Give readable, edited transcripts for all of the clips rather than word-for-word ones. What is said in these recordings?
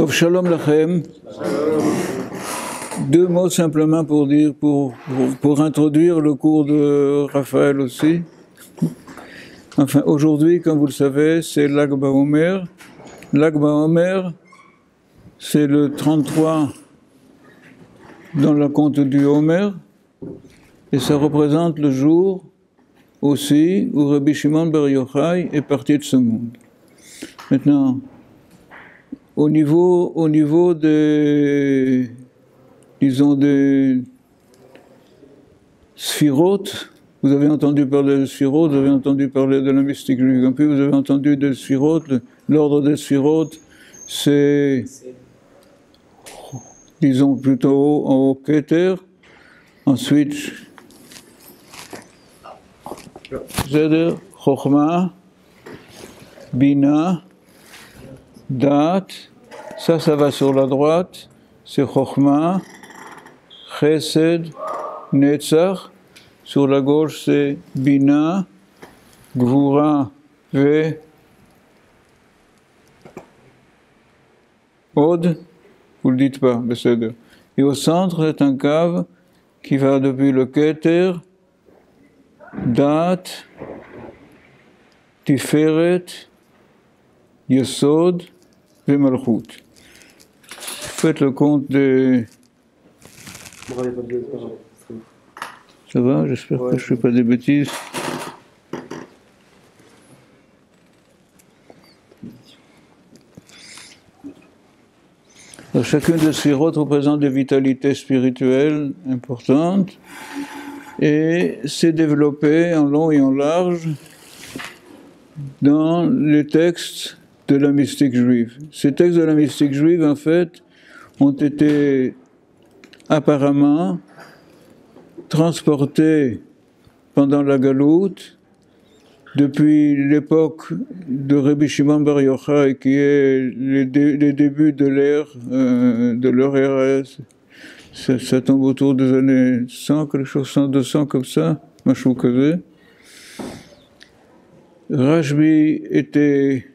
Tov Shalom Lachem. Deux mots simplement pour dire, pour introduire le cours de Raphaël aussi. Enfin, aujourd'hui, comme vous le savez, c'est Lag BaOmer. Lag BaOmer, c'est le 33 dans la compte du Homer, et ça représente le jour aussi où Rabbi Shimon Bar Yochai est parti de ce monde. Maintenant, au niveau des, disons, des sphirotes, vous avez entendu parler de sphirotes, vous avez entendu parler de la mystique juive, puis vous avez entendu des sphirotes, l'ordre des sphirotes, c'est, disons, plutôt en haut Keter, ensuite, Zeder, Chochma, Bina, Daat, ça va sur la droite, c'est Chochma, Chesed, Netzach, sur la gauche c'est Bina, Gvura, Ve, Od, vous le dites pas, Beseder. Et au centre c'est un cave qui va depuis le Keter, Daat, Tiferet, Yesod, et Malchut. Faites le compte des... Ça va? J'espère que je ne fais pas des bêtises. Alors, chacune de ces routes représente des vitalités spirituelles importantes et s'est développée en long et en large dans les textes de la mystique juive. Ces textes de la mystique juive, en fait, ont été apparemment transportés pendant la Galoute depuis l'époque de Rabbi Shimon Bar Yochai, qui est les débuts de l'ère RS. Ça tombe autour des années 100, quelque chose, 100, 200 comme ça, Machou Kazé. Rashbi était,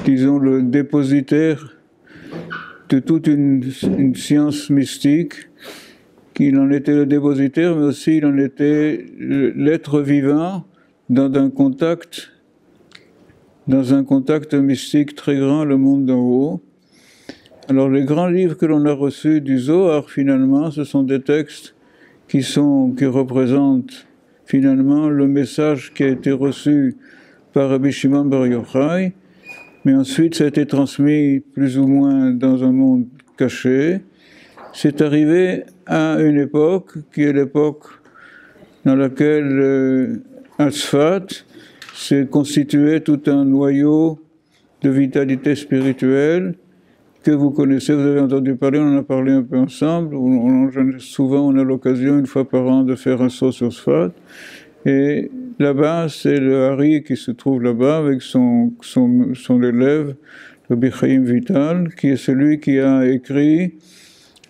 disons, le dépositaire de toute une science mystique, qu'il en était le dépositaire, mais aussi il en était l'être vivant dans un contact mystique très grand, le monde d'en haut. Alors les grands livres que l'on a reçus du Zohar, finalement, ce sont des textes qui représentent finalement le message qui a été reçu par Rabbi Shimon Bar Yochai, mais ensuite ça a été transmis plus ou moins dans un monde caché. C'est arrivé à une époque qui est l'époque dans laquelle à Tzfat s'est constitué tout un noyau de vitalité spirituelle que vous connaissez, vous avez entendu parler, on en a parlé un peu ensemble, souvent on a l'occasion une fois par an de faire un saut sur Tzfat, et là-bas c'est le Hari qui se trouve là-bas avec son élève, le Bichaim Vital, qui est celui qui a écrit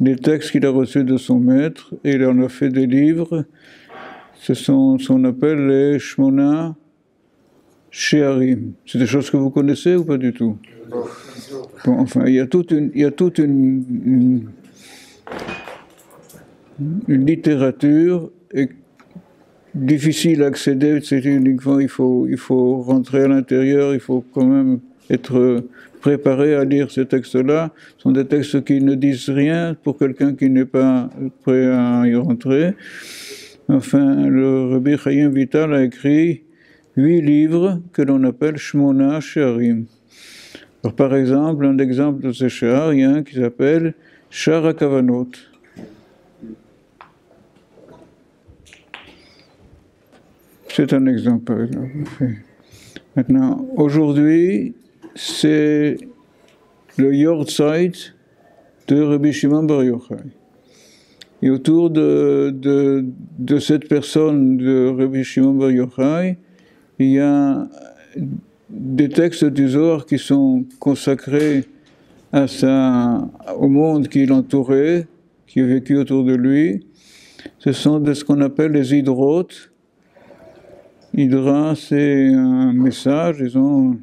les textes qu'il a reçus de son maître, et il en a fait des livres. Ce sont ce qu'on appelle les Shmona Shearim. C'est des choses que vous connaissez ou pas du tout? Bon, enfin, il y a toute une littérature difficile à accéder. C'est uniquement, il faut rentrer à l'intérieur, il faut quand même être préparé à lire ces textes-là. Ce sont des textes qui ne disent rien pour quelqu'un qui n'est pas prêt à y rentrer. Enfin, le Rabbi Chaim Vital a écrit 8 livres que l'on appelle Shmona Shearim. Alors, par exemple, un exemple de ces Shear, il y a un qui s'appelle Shar HaKavanot. C'est un exemple, par exemple. Maintenant, aujourd'hui, c'est le Yortzeit de Rabbi Shimon Bar Yochai. Et autour de cette personne de Rabbi Shimon Bar Yochai, il y a des textes du Zohar qui sont consacrés au monde qui l'entourait, qui a vécu autour de lui. Ce sont de ce qu'on appelle les hydrotes. Hydra, c'est un message, disons,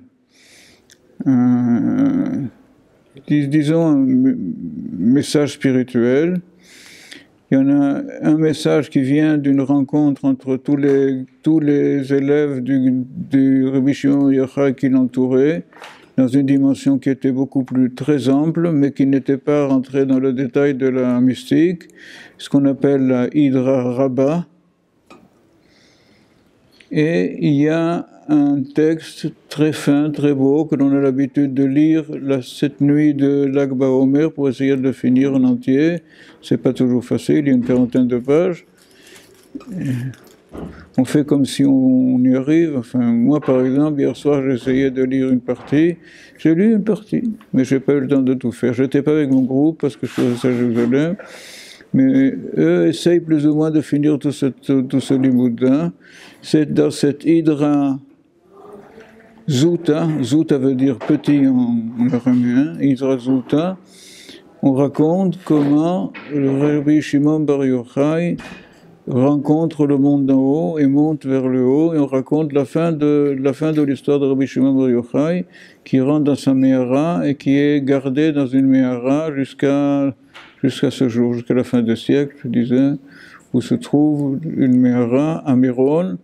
un disons, un message spirituel. Il y en a un message qui vient d'une rencontre entre tous les élèves du Rabbi Shimon Bar Yochai qui l'entouraient, dans une dimension qui était beaucoup plus très ample, mais qui n'était pas rentrée dans le détail de la mystique, ce qu'on appelle la Hydra Rabbah. Et il y a un texte très fin, très beau, que l'on a l'habitude de lire cette nuit de Lag BaOmer pour essayer de le finir en entier. C'est pas toujours facile, il y a une quarantaine de pages. On fait comme si on y arrive. Enfin, moi, par exemple, hier soir, j'ai essayé de lire une partie. J'ai lu une partie, mais j'ai pas eu le temps de tout faire. J'étais pas avec mon groupe parce que je faisais ça à Jérusalem. Mais eux essayent plus ou moins de finir tout ce limoud-là. C'est dans cette Hydra Zuta, Zuta veut dire petit en araméen, Hydra Zuta, on raconte comment le Rabbi Shimon Bar Yochai rencontre le monde d'en haut et monte vers le haut, et on raconte la fin de l'histoire de Rabbi Shimon Bar Yochai, qui rentre dans sa Méhara et qui est gardé dans une Méhara jusqu'à ce jour, jusqu'à la fin du siècle, je disais, où se trouve une Méhara à Méron,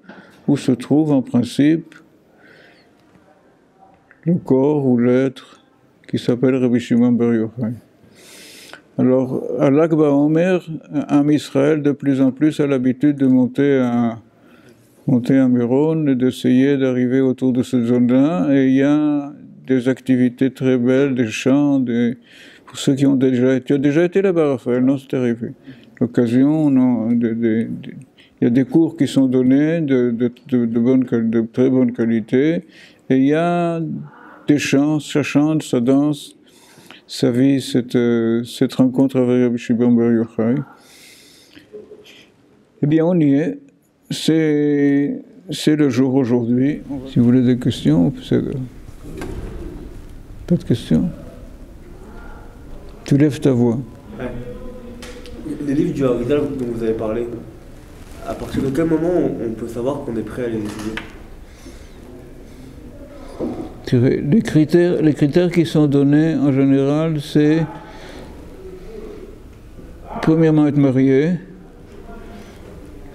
où se trouve en principe le corps ou l'être qui s'appelle Rabbi Shimon Bar Yochai. Alors, à Lag BaOmer, Am Israël de plus en plus a l'habitude de monter à Méron et d'essayer d'arriver autour de cette zone-là, et il y a des activités très belles, des chants, pour ceux qui ont déjà été. Tu as déjà été là-bas, Raphaël? Non, c'est arrivé. L'occasion, il y a des cours qui sont donnés de très bonne qualité, et il y a des chants, ça chante, ça danse, ça vit cette rencontre avec Rabbi Shimon Bar Yochai. Eh bien, on y est. C'est le jour aujourd'hui. Si vous voulez des questions, pas de questions? Tu lèves ta voix. Ouais. Les livres du Haridal dont vous avez parlé, à partir de quel moment on peut savoir qu'on est prêt à les étudier? Les critères qui sont donnés en général, c'est premièrement être marié.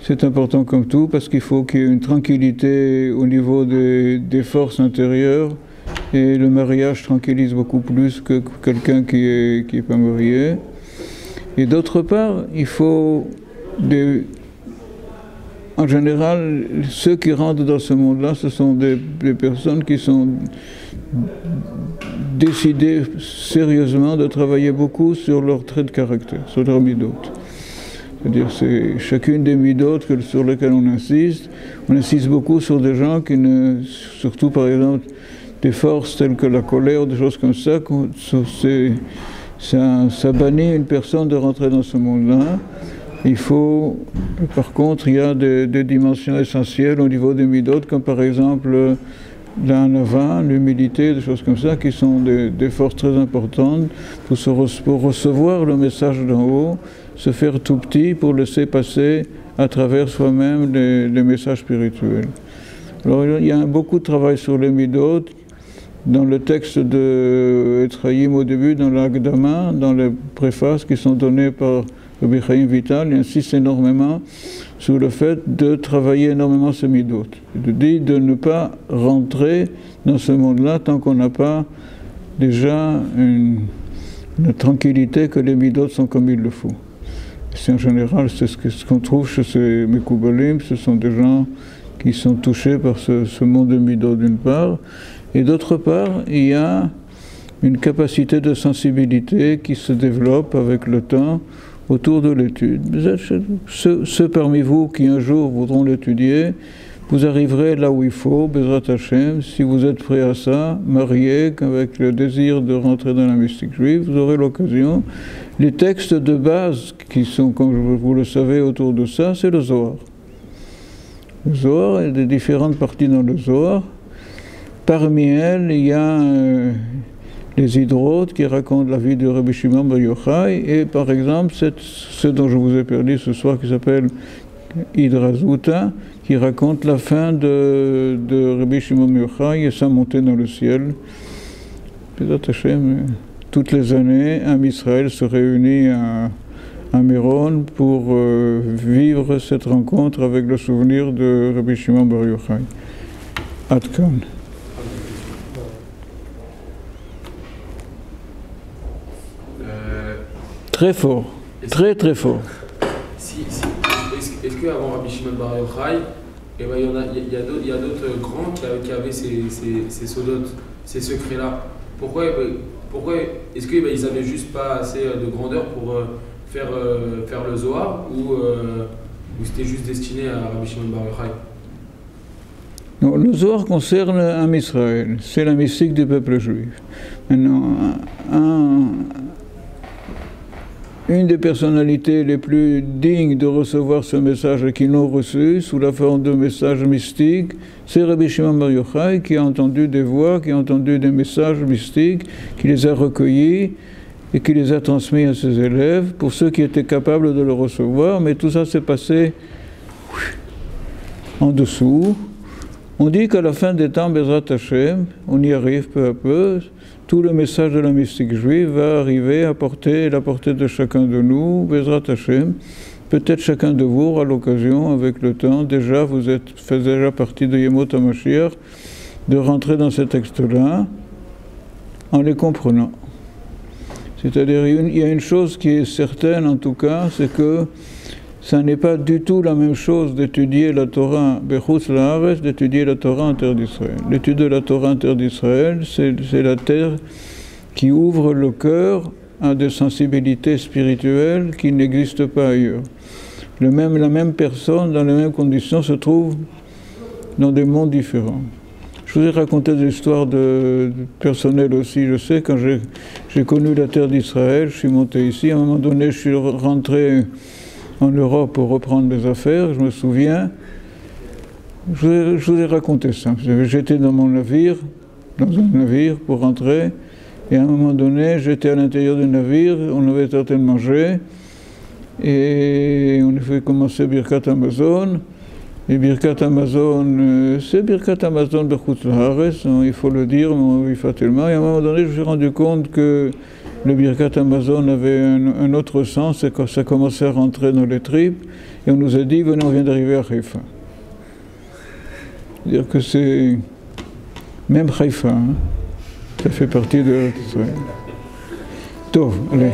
C'est important comme tout, parce qu'il faut qu'il y ait une tranquillité au niveau des forces intérieures, et le mariage tranquillise beaucoup plus que quelqu'un qui est pas marié. Et d'autre part, il faut en général, ceux qui rentrent dans ce monde-là, ce sont des personnes qui sont décidées sérieusement de travailler beaucoup sur leurs traits de caractère, sur leurs midotes. C'est-à-dire, c'est chacune des midotes sur lesquelles on insiste beaucoup sur des gens qui surtout par exemple, des forces telles que la colère, des choses comme ça, ça bannit une personne de rentrer dans ce monde-là. Par contre, il y a des dimensions essentielles au niveau des midotes, comme par exemple l'anava, l'humilité, des choses comme ça, qui sont des forces très importantes pour recevoir le message d'en haut, se faire tout petit pour laisser passer à travers soi-même les messages spirituels. Alors il y a beaucoup de travail sur les midotes. Dans le texte de Ephraïm au début, dans l'Agdama, dans les préfaces qui sont données par Rabbi Chaim Vital, il insiste énormément sur le fait de travailler énormément ce midot. Il dit de ne pas rentrer dans ce monde-là tant qu'on n'a pas déjà une tranquillité que les midot sont comme il le faut. C'est en général c'est ce qu'on trouve chez ces Mekoubalim, ce sont des gens qui sont touchés par ce monde de midot d'une part, et d'autre part, il y a une capacité de sensibilité qui se développe avec le temps autour de l'étude. Ceux parmi vous qui un jour voudront l'étudier, vous arriverez là où il faut, Bezrat Hashem, si vous êtes prêt à ça, marié, avec le désir de rentrer dans la mystique juive, vous aurez l'occasion. Les textes de base qui sont, comme vous le savez, autour de ça, c'est le Zohar. Le Zohar, il y a des différentes parties dans le Zohar. Parmi elles, il y a les hydrotes qui racontent la vie de Rabbi Shimon Bar Yochai, et par exemple, ce dont je vous ai parlé ce soir, qui s'appelle Hydra Zuta, qui raconte la fin de Rabbi Shimon Bar Yochai et sa montée dans le ciel. Peut-être Hachem, toutes les années, Am Israël se réunit à Méron pour vivre cette rencontre avec le souvenir de Rabbi Shimon Bar Yochai. Ad kan. Très fort, très très fort. Est-ce qu'avant Rabbi Shimon Bar Yochai, eh ben, il y a d'autres grands qui avaient ces sodotes, ces secrets-là? Pourquoi est-ce qu'ils n'avaient juste pas assez de grandeur pour faire le Zohar, ou c'était juste destiné à Rabbi Shimon Bar Yochai? Non, le Zohar concerne Am Israël, c'est la mystique du peuple juif. Maintenant, une des personnalités les plus dignes de recevoir ce message et qui l'ont reçu sous la forme de messages mystiques, c'est Rabbi Shimon Bar Yochai, qui a entendu des voix, qui a entendu des messages mystiques, qui les a recueillis et qui les a transmis à ses élèves, pour ceux qui étaient capables de le recevoir, mais tout ça s'est passé en dessous. On dit qu'à la fin des temps, Bezrat Hashem, on y arrive peu à peu, tout le message de la mystique juive va arriver à la portée de chacun de nous, Bezrat Hashem. Peut-être chacun de vous aura l'occasion, avec le temps, déjà vous faites déjà partie de Yemot HaMashiach, de rentrer dans ces textes-là en les comprenant. C'est-à-dire, il y a une chose qui est certaine en tout cas, c'est que ça n'est pas du tout la même chose d'étudier la Torah Bechutz La'aretz, d'étudier la Torah en terre d'Israël. L'étude de la Torah en terre d'Israël, c'est la terre qui ouvre le cœur à des sensibilités spirituelles qui n'existent pas ailleurs. La même personne, dans les mêmes conditions, se trouve dans des mondes différents. Je vous ai raconté des histoires personnelles aussi. Je sais, quand j'ai connu la terre d'Israël, je suis monté ici, à un moment donné, je suis rentré en Europe pour reprendre mes affaires, je me souviens, je vous ai raconté ça. J'étais dans un navire pour rentrer, et à un moment donné, j'étais à l'intérieur du navire, on avait tenté de manger, et on a fait commencer Birkat Hamazon, et Birkat Hamazon, c'est Birkat Hamazon Bechutz La'aretz, il faut le dire, il faut tellement, et à un moment donné, je me suis rendu compte que le Birkat Hamazon avait un autre sens, et quand ça commençait à rentrer dans les tripes, et on nous a dit, venez, on vient d'arriver à Haïfa. C'est-à-dire que c'est même Haïfa, ça fait partie de l'Israël. Tov, allez.